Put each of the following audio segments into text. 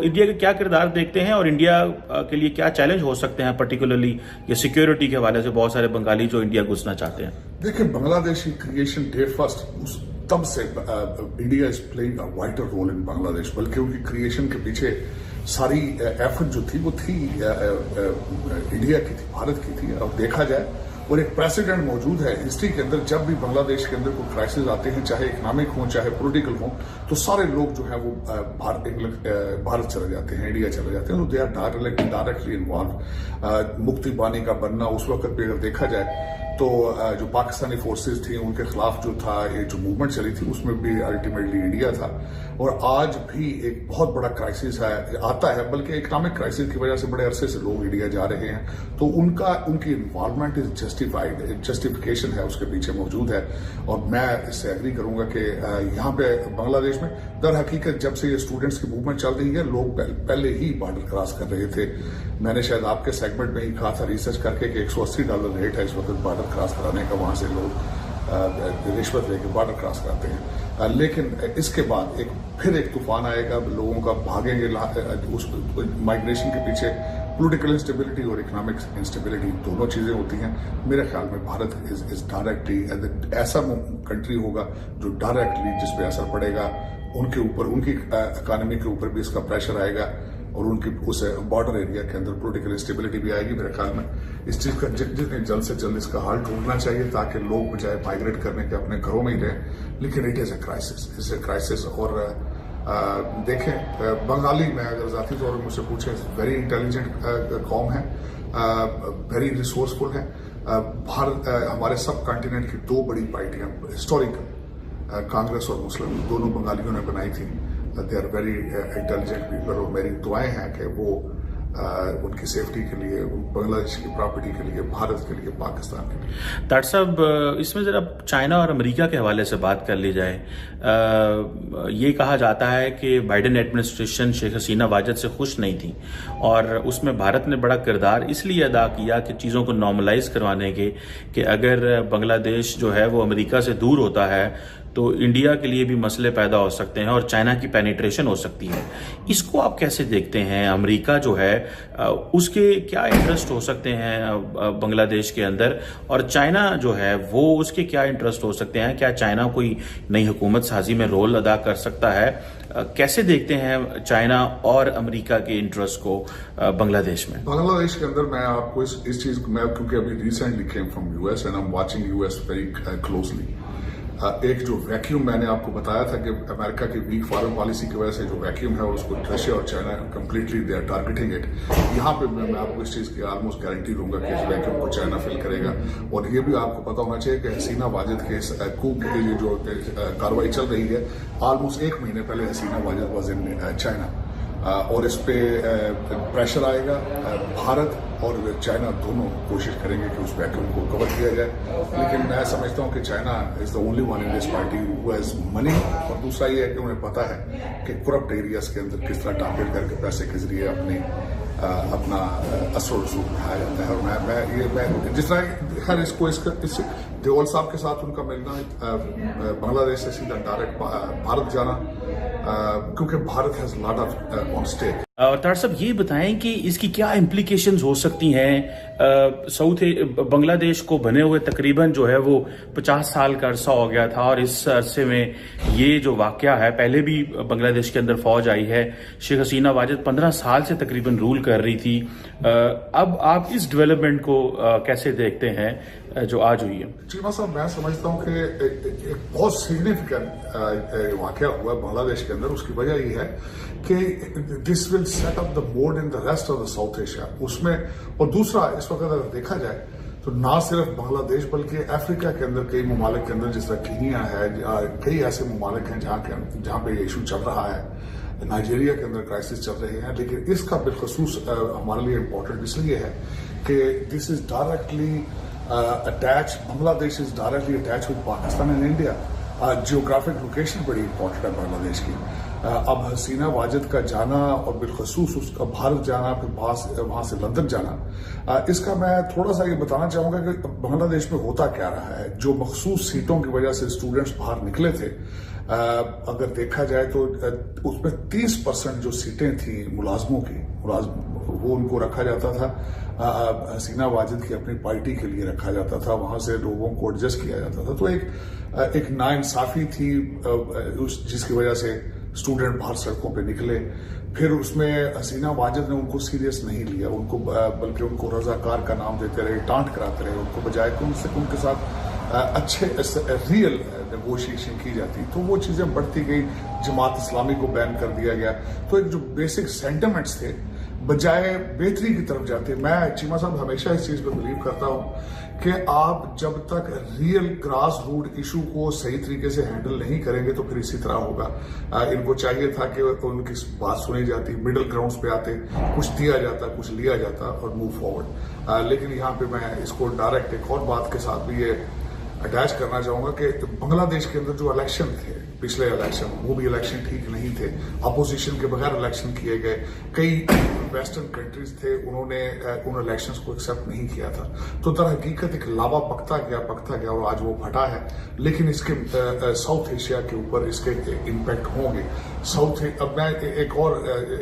India के क्या किरदार देखते हैं और इंडिया के लिए क्या चैलेंज हो सकते हैं, पर्टिकुलरली ये सिक्योरिटी के हवाले से बहुत सारे बंगाली जो इंडिया घुसना चाहते हैं? देखिए, बांग्लादेश की क्रिएशन डे फर्स्ट तब से India is playing a wider role in Bangladesh, बल्कि उनकी क्रिएशन के पीछे सारी एफर्ट जो थी वो थी इंडिया की थी, भारत की थी। अब देखा जाए और एक प्रेसिडेंट मौजूद है हिस्ट्री के अंदर, जब भी बांग्लादेश के अंदर कोई क्राइसिस आते हैं, चाहे इकोनॉमिक हो चाहे पॉलिटिकल हो, तो सारे लोग जो है वो भारत चले जाते हैं, इंडिया चले जाते हैं। तो दे आर डायरेक्टली इन्वॉल्व। मुक्ति बानी का बनना उस वक्त भी अगर देखा जाए तो जो पाकिस्तानी फोर्सेस थी उनके खिलाफ जो था ये जो मूवमेंट चली थी उसमें भी अल्टीमेटली इंडिया था। और आज भी एक बहुत बड़ा क्राइसिस है आता है, बल्कि इकोनॉमिक क्राइसिस की वजह से बड़े अरसे से लोग इंडिया जा रहे हैं, तो उनकी इन्वॉल्वमेंट इज जस्टिफाइड, जस्टिफिकेशन है उसके पीछे मौजूद है। और मैं इससे एग्री करूंगा कि यहाँ पे बांग्लादेश में दर हकीकत जब से ये स्टूडेंट्स की मूवमेंट चल रही है, लोग पहले ही बॉर्डर क्रॉस कर रहे थे। मैंने शायद आपके सेगमेंट में ही कहा था रिसर्च करके कि $180 रेट है इस वक्त बॉर्डर क्रॉस कराने का, वहां से लोग रिश्वत लेकर बॉर्डर क्रॉस कराते हैं। लेकिन इसके बाद फिर एक तूफान आएगा, लोगों का भागेंगे उस माइग्रेशन के पीछे। पॉलिटिकल इंस्टेबिलिटी और इकोनॉमिक इंस्टेबिलिटी दोनों चीजें होती हैं। मेरे ख्याल में भारत इज डायरेक्टली ऐसा कंट्री होगा जो डायरेक्टली जिस पे असर पड़ेगा उनके ऊपर, उनकी इकोनॉमी के ऊपर भी इसका प्रेशर आएगा और उनकी उस बॉर्डर एरिया के अंदर पॉलिटिकल इंस्टेबिलिटी भी आएगी। मेरे ख्याल में इस चीज का जितने जल्द से जल्द इसका हल ढूंढना चाहिए ताकि लोग बजाय माइग्रेट करने के अपने घरों में ही रहें। लेकिन इट इज ए क्राइसिस। और देखें, बंगाली में अगर जाती तौर पर मुझसे पूछे, वेरी इंटेलिजेंट कौम है, वेरी रिसोर्सफुल है। भारत हमारे सब कॉन्टिनेंट की दो बड़ी पार्टियां हिस्टोरिकल कांग्रेस और मुस्लिम दोनों बंगालियों ने बनाई थी। They are very intelligent people और मेरी दुआएं हैं कि वो उनकी सेफ्टी के लिए, बांग्लादेश की प्रॉपर्टी के लिए, भारत के लिए, पाकिस्तान के लिए। डॉक्टर साहब, इसमें जरा चाइना और अमेरिका के हवाले से बात कर ली जाए। ये कहा जाता है कि बाइडेन एडमिनिस्ट्रेशन शेख हसीना वाजद से खुश नहीं थी और उसमें भारत ने बड़ा किरदार इसलिए अदा किया कि चीज़ों को नॉर्मलाइज करवाने के, कि अगर बांग्लादेश जो है वो अमेरिका से दूर होता है तो इंडिया के लिए भी मसले पैदा हो सकते हैं और चाइना की पेनिट्रेशन हो सकती है। इसको आप कैसे देखते हैं? अमेरिका जो है उसके क्या इंटरेस्ट हो सकते हैं बांग्लादेश के अंदर, और चाइना जो है वो उसके क्या इंटरेस्ट हो सकते हैं? क्या चाइना कोई नई हुकूमत साजी में रोल अदा कर सकता है? कैसे देखते हैं चाइना और अमेरिका के इंटरेस्ट को बांग्लादेश में? बांग्लादेश के अंदर मैं आपको इस चीज को, मैं क्योंकि अभी recently came from US and I am watching US very closely. एक जो वैक्यूम मैंने आपको बताया था कि अमेरिका की वीक फॉरेन पॉलिसी की वजह से जो वैक्यूम है उसको रशिया और China completely they are targeting it. यहाँ पे मैं आपको इस चीज की ऑलमोस्ट गारंटी दूंगा कि इस वैक्यूम को चाइना फिल करेगा। और ये भी आपको पता होना चाहिए कि हसीना वाजिद के कूप की जो कार्रवाई चल रही है, ऑलमोस्ट 1 महीने पहले हसीना वाजिद वॉज इन चाइना। और इस पे प्रेशर आएगा। भारत और चाइना दोनों कोशिश करेंगे कि उस वैक्यूम को कवर किया जाए, लेकिन मैं समझता हूं कि China is the only one in this party who has money. और दूसरा ये है कि उन्हें पता है कि करप्ट एरियाज के अंदर किस तरह टारगेट करके पैसे के जरिए अपना असर रसूख उठाया जाता है। और मैं जिस तरह हर इससे देओल साहब के साथ उनका मिलना, बांग्लादेश से सीधा डायरेक्ट भारत जाना, क्योंकि Bharat has lot of on stake. Doctor साहब, ये बताएं कि इसकी क्या इम्प्लीकेशंस हो सकती हैं? साउथ बांग्लादेश को बने हुए तकरीबन जो है वो 50 साल का अरसा हो गया था और इस अरसे में ये जो वाकया है, पहले भी बांग्लादेश के अंदर फौज आई है, शेख हसीना वाजिद 15 साल से तकरीबन रूल कर रही थी। अब आप इस डेवलपमेंट को कैसे देखते हैं जो आज हुई है? चीमा साहब, मैं समझता हूँ कि एक बहुत सिग्निफिकेंट वाकया हुआ बांग्लादेश के अंदर। उसकी वजह ये है कि this will set up the mode in the rest of the south Asia उसमें। और दूसरा, इस वक्त अगर देखा जाए तो ना सिर्फ बांग्लादेश बल्कि अफ्रीका के अंदर कई ममालिक के अंदर, जिस तरह कीनिया है, कई ऐसे ममालिक हैं जहां पे ये इशू चल रहा है। नाइजीरिया के अंदर क्राइसिस चल रहे हैं। लेकिन इसका बिलखसूस हमारे लिए इम्पोर्टेंट इसलिए है कि this is directly attach, Bangladesh is directly attach with Pakistan and India. Geographic location बड़ी इंपॉर्टेंट है बांग्लादेश की। अब हसीना वाजिद का जाना और बिलखसूस उसका भारत जाना, फिर वहां से लंदन जाना, इसका मैं थोड़ा सा ये बताना चाहूंगा कि बांग्लादेश में होता क्या रहा है। जो मखसूस सीटों की वजह से स्टूडेंट्स बाहर निकले थे, अगर देखा जाए तो उसमें 30% जो सीटें थी मुलाजमों की, वो उनको रखा जाता था, हसीना वाजिद की अपनी पार्टी के लिए रखा जाता था, वहां से लोगों को एडजस्ट किया जाता था। तो एक नाइंसाफी थी जिसकी वजह से स्टूडेंट बाहर सड़कों पे निकले। फिर उसमें हसीना वाजिद ने उनको सीरियस नहीं लिया, उनको बल्कि उनको रजाकार का नाम देते रहे, टांट कराते रहे उनको, बजाय कि उनके साथ अच्छे रियल नेगोशिएशन की जाती। तो वो चीजें बढ़ती गई, जमात इस्लामी को बैन कर दिया गया। तो एक जो बेसिक सेंटिमेंट्स थे बजाय बेहतरी की तरफ जाते। मैं चीमा साहब हमेशा इस चीज पर बिलीव करता हूं कि आप जब तक रियल ग्रास रूट इशू को सही तरीके से हैंडल नहीं करेंगे तो फिर इसी तरह होगा। इनको चाहिए था कि उनकी बात सुनी जाती, मिडिल ग्राउंड्स पे आते, कुछ दिया जाता, कुछ लिया जाता और मूव फॉरवर्ड। लेकिन यहाँ पे मैं इसको डायरेक्ट एक और बात के साथ भी ये अटैच करना चाहूंगा कि बांग्लादेश के अंदर जो इलेक्शन थे, पिछले इलेक्शन, वो भी इलेक्शन ठीक नहीं थे, अपोजिशन के बगैर इलेक्शन किए गए। कई वेस्टर्न कंट्रीज थे, उन्होंने उन इलेक्शंस को एक्सेप्ट नहीं किया था। तो दर हकीकत एक लावा पकता गया और आज वो फटा है। लेकिन इसके साउथ एशिया के ऊपर इसके इम्पैक्ट होंगे। अब मैं एक और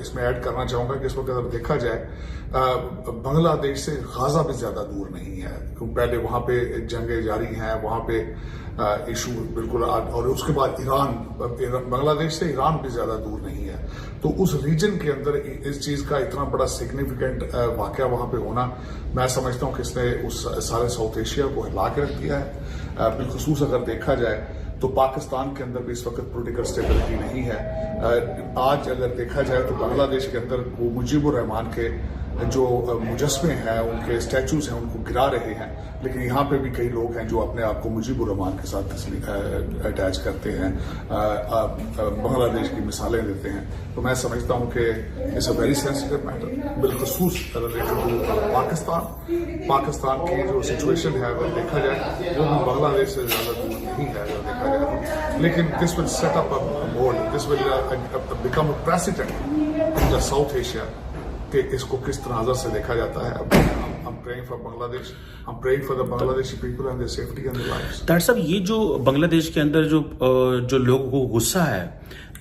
इसमें ऐड करना चाहूंगा कि इस वक्त अगर देखा जाए बांग्लादेश से गाजा भी ज्यादा दूर नहीं है। पहले वहां पे जंगें जारी हैं, वहां पे इशू बिल्कुल, और उसके बाद ईरान, बांग्लादेश से ईरान भी ज्यादा दूर नहीं है। तो उस रीजन के अंदर इस चीज का इतना बड़ा सिग्निफिकेंट वाकया वहां पे होना, मैं समझता हूं कि इसने उस सारे साउथ एशिया को हिला के रख दिया है। बिलखसूस अगर देखा जाए तो पाकिस्तान के अंदर भी इस वक्त पॉलिटिकल स्टेबिलिटी नहीं है। आज अगर देखा जाए तो बांग्लादेश के अंदर वो मुजीबुर रहमान के जो मुजस्मे हैं, उनके स्टैचूज हैं, उनको गिरा रहे हैं। लेकिन यहाँ पे भी कई लोग हैं जो अपने आप को मुजीबुर रहमान के साथ अटैच करते हैं, बांग्लादेश की मिसालें देते हैं। तो मैं समझता हूँ कि it's a very sensitive matter. बिलखसूस पाकिस्तान की जो सिचुएशन है अगर देखा जाए वो भी बांग्लादेश से ज्यादा दूर नहीं है अगर देखा जाए तो। लेकिन this will set up a mode, this will become a president in the south Asia कि इसको किस तरह से देखा जाता है। I'm praying for Bangladesh. I'm praying for the Bangladeshi people and their safety and their lives. Doctor साहब, ये जो बांग्लादेश के अंदर जो लोगों को गुस्सा है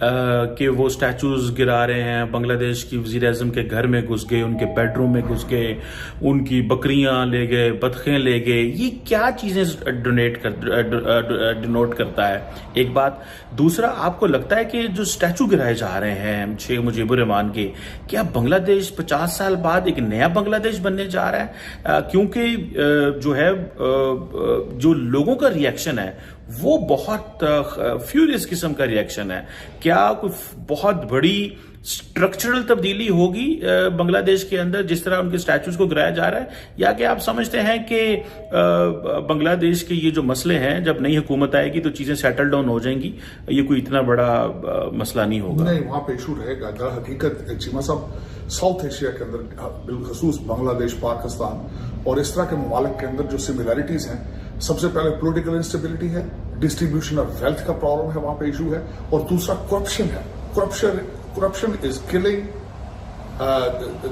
कि वो स्टैचूज गिरा रहे हैं, बांग्लादेश की वजीर आजम के घर में घुस गए, उनके बेडरूम में घुस गए, उनकी बकरियां ले गए, बतखें ले गए, ये क्या चीजें डिनोट करता है? एक बात। दूसरा, आपको लगता है कि जो स्टैचू गिराए जा रहे हैं शेख मुजीबुर रहमान के, क्या बांग्लादेश 50 साल बाद एक नया बांग्लादेश बनने जा रहा है? क्योंकि जो है जो लोगों का रिएक्शन है वो बहुत फ्यूरियस किस्म का रिएक्शन है। क्या कोई बहुत बड़ी स्ट्रक्चरल तब्दीली होगी बांग्लादेश के अंदर जिस तरह उनके स्टैचूज को गिराया जा रहा है, या कि आप समझते हैं कि बांग्लादेश के ये जो मसले हैं जब नई हुकूमत आएगी तो चीजें सेटल डाउन हो जाएंगी, ये कोई इतना बड़ा मसला नहीं होगा? नहीं, वहां पे इशू रहेगा। दर हकीकत चीमा साहब, साउथ एशिया के अंदर बिलखसूस बांग्लादेश, पाकिस्तान और इस तरह के ममालिक के अंदर जो सिमिलैरिटीज हैं, सबसे पहले पॉलिटिकल इंस्टेबिलिटी है, डिस्ट्रीब्यूशन ऑफ वेल्थ का प्रॉब्लम है, वहां पे इशू है, और दूसरा करप्शन है। Corruption is killing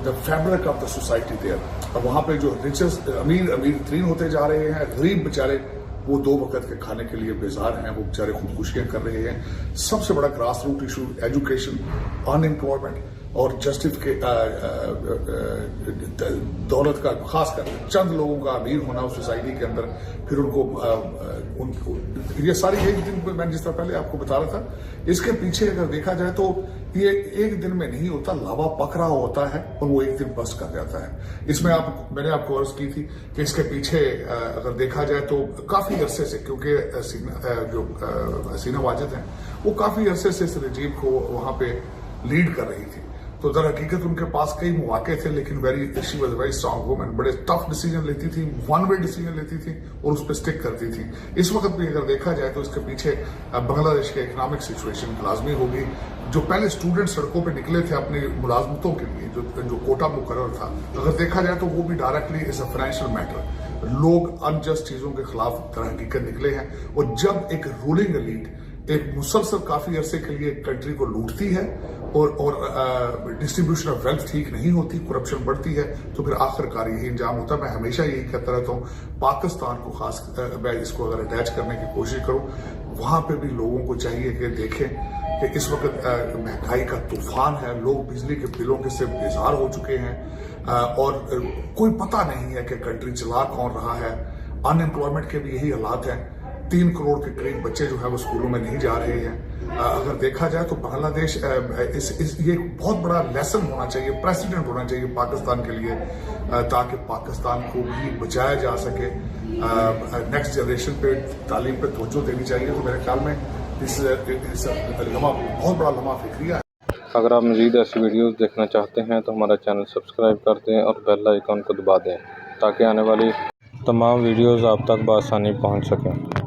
the fabric of the society there. अब वहां पे जो रिचेस्ट अमीर तरीन होते जा रहे हैं, गरीब बेचारे वो 2 वक्त के खाने के लिए बेजार हैं, वो बेचारे खुदकुशियां कर रहे हैं। सबसे बड़ा grass root issue education, unemployment और दौलत का, खासकर चंद लोगों का अमीर होना उस सोसाइटी के अंदर, फिर उनको ये सारी एक दिन में, मैं जिस तरह पहले आपको बता रहा था, इसके पीछे अगर देखा जाए तो ये एक दिन में नहीं होता, लावा पक रहा होता है और वो एक दिन बस कर जाता है। इसमें मैंने आपको अर्ज की थी कि इसके पीछे अगर देखा जाए तो काफी अरसे से, क्योंकि हसीना वाजिद हैं, वो काफी अरसे से इस रजीम को वहां पे लीड कर रही थी। तो दर हकीकत उनके पास कई मौके थे, लेकिन she was very strong woman, बड़े टफ डिसीजन लेती थी, वन वे डिसीजन लेती थी और उस पर स्टिक करती थी। इस वक्त भी अगर देखा जाए तो इसके पीछे बांग्लादेश की इकोनॉमिक सिचुएशन लाजमी होगी। जो पहले स्टूडेंट सड़कों पे निकले थे अपनी मुलाजमतों के लिए, जो कोटा मुकर्रर था, अगर देखा जाए तो वो भी directly is a financial matter. लोग अनजस्ट चीजों के खिलाफ दर हकीकत निकले हैं, और जब एक रूलिंग एलीट एक मुसलसल काफी अरसे के लिए कंट्री को लूटती है और डिस्ट्रीब्यूशन ऑफ वेल्थ ठीक नहीं होती, करप्शन बढ़ती है, तो फिर आखिरकार यही अंजाम होता है। मैं हमेशा यही कहता रहता हूं, पाकिस्तान को खास मैं इसको अगर अटैच करने की कोशिश करूं, वहां पे भी लोगों को चाहिए कि देखें कि इस वक्त महंगाई का तूफान है, लोग बिजली के बिलों के से बेजार हो चुके हैं और कोई पता नहीं है कि कंट्री चला कौन रहा है। अनएम्प्लॉयमेंट के भी यही हालात हैं। 3 करोड़ के करीब बच्चे जो है वो स्कूलों में नहीं जा रहे हैं। अगर देखा जाए तो बांग्लादेश ये बहुत बड़ा लेसन होना चाहिए, प्रेसिडेंट होना चाहिए पाकिस्तान के लिए, ताकि पाकिस्तान को भी बचाया जा सके। नेक्स्ट जनरेशन पे तालीम पे तवज्जो देनी चाहिए। तो मेरे ख्याल में बहुत बड़ा लम्हा फिक्रिया है। अगर आप मज़ीद ऐसी वीडियोस देखना चाहते हैं तो हमारा चैनल सब्सक्राइब कर दें और बेल आइकन को दबा दें ताकि आने वाली तमाम वीडियोस आप तक बआसानी पहुंच सकें।